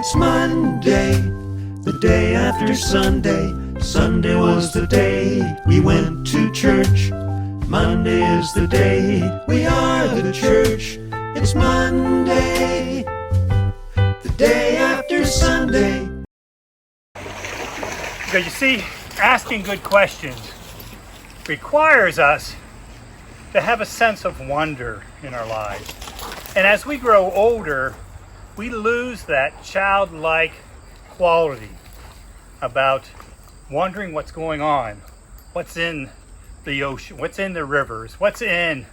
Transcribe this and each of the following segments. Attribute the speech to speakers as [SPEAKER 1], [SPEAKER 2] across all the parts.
[SPEAKER 1] It's Monday, the day after Sunday. Sunday was the day we went to church. Monday is the day we are the church. It's Monday, the day after Sunday.
[SPEAKER 2] Because you see, asking good questions requires us to have a sense of wonder in our lives. And as we grow older, we lose that childlike quality about wondering what's going on, what's in the ocean, what's in the rivers, what's in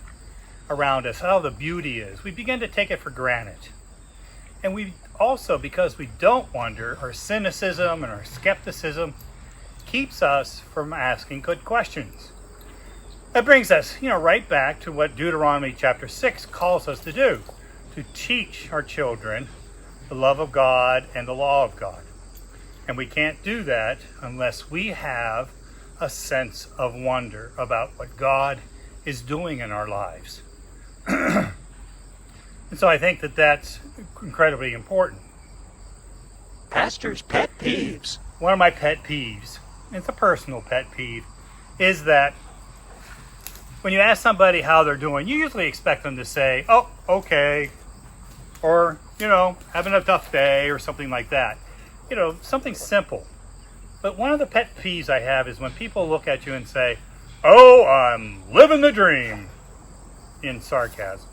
[SPEAKER 2] around us, how the beauty is. We begin to take it for granted. And we also, because we don't wonder, our cynicism and our skepticism keeps us from asking good questions. That brings us, right back to what Deuteronomy chapter 6 calls us to do, to teach our children the love of God and the law of God. And we can't do that unless we have a sense of wonder about what God is doing in our lives. And so I think that that's incredibly important.
[SPEAKER 1] Pastor's pet peeves.
[SPEAKER 2] One of my pet peeves, it's a personal pet peeve, is that when you ask somebody how they're doing, you usually expect them to say, oh, okay, or, having a tough day or something like that. Something simple. But one of the pet peeves I have is when people look at you and say, oh, I'm living the dream, in sarcasm.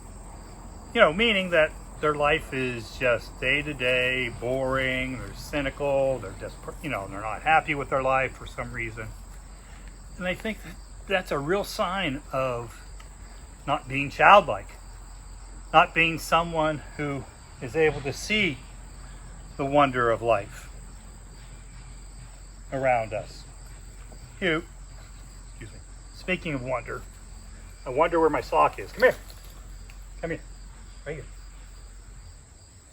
[SPEAKER 2] Meaning that their life is just day to day, boring, they're cynical, they're just, they're not happy with their life for some reason. And I think that's a real sign of not being childlike, not being someone who is able to see the wonder of life around us. Excuse me. Speaking of wonder, I wonder where my sock is. Come here. Come here. Right here.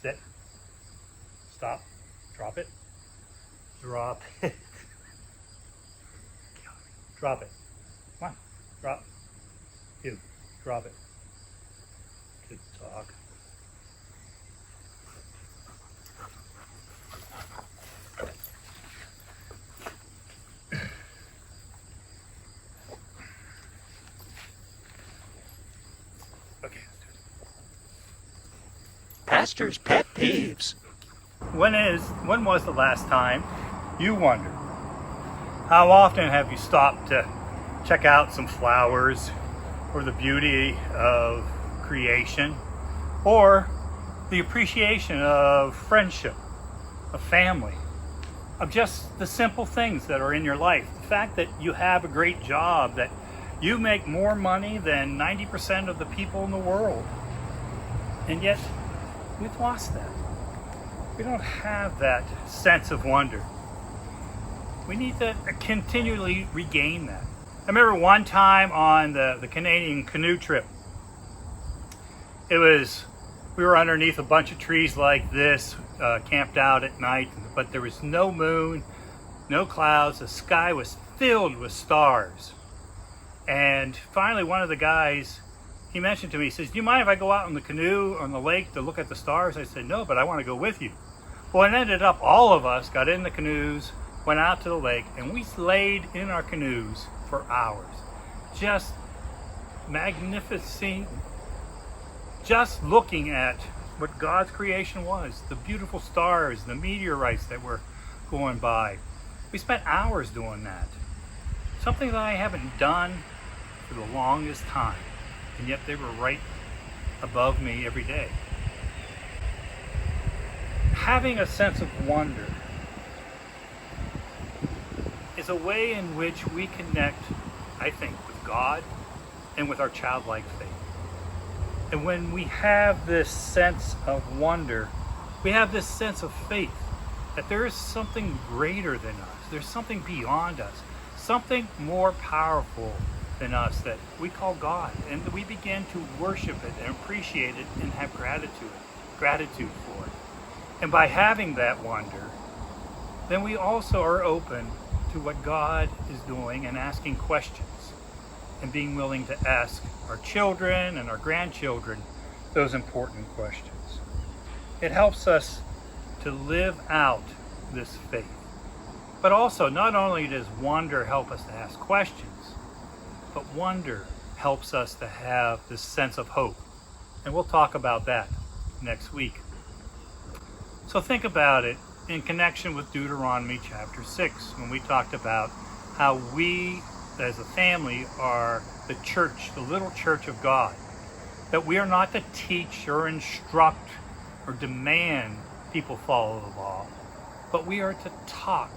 [SPEAKER 2] Sit. Stop. Drop it. Drop it. Drop it. Come on. Drop. You. Drop it. Good dog. Okay.
[SPEAKER 1] Pastor's pet peeves.
[SPEAKER 2] When was the last time you wondered? How often have you stopped to check out some flowers or the beauty of creation or the appreciation of friendship, of family, of just the simple things that are in your life? The fact that you have a great job, that you make more money than 90% of the people in the world. And yet, we've lost that. We don't have that sense of wonder. We need to continually regain that. I remember one time on the Canadian canoe trip, we were underneath a bunch of trees like this, camped out at night, but there was no moon, no clouds. The sky was filled with stars. And finally, one of the guys, he mentioned to me, he says, do you mind if I go out in the canoe on the lake to look at the stars? I said, no, but I want to go with you. Well, it ended up all of us got in the canoes, went out to the lake, and we laid in our canoes for hours. Just magnificent, just looking at what God's creation was, the beautiful stars, the meteorites that were going by. We spent hours doing that. Something that I haven't done for the longest time, and yet they were right above me every day. Having a sense of wonder is a way in which we connect, I think, with God and with our childlike faith. And when we have this sense of wonder, we have this sense of faith that there is something greater than us. There's something beyond us, something more powerful than us that we call God. And we begin to worship it and appreciate it and have gratitude for it. And by having that wonder, then we also are open to what God is doing and asking questions and being willing to ask our children and our grandchildren those important questions. It helps us to live out this faith. But also, not only does wonder help us to ask questions, but wonder helps us to have this sense of hope. And we'll talk about that next week. So think about it in connection with Deuteronomy chapter 6, when we talked about how we as a family are the church, the little church of God. That we are not to teach or instruct or demand people follow the law, but we are to talk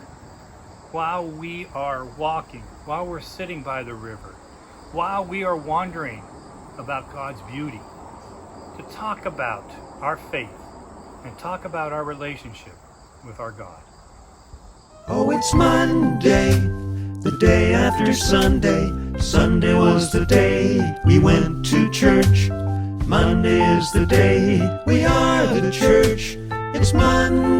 [SPEAKER 2] while we are walking, while we're sitting by the river, while we are wondering about God's beauty, to talk about our faith and talk about our relationship with our God.
[SPEAKER 1] Oh, it's Monday, the day after Sunday. Sunday was the day we went to church. Monday is the day we are the church. It's Monday.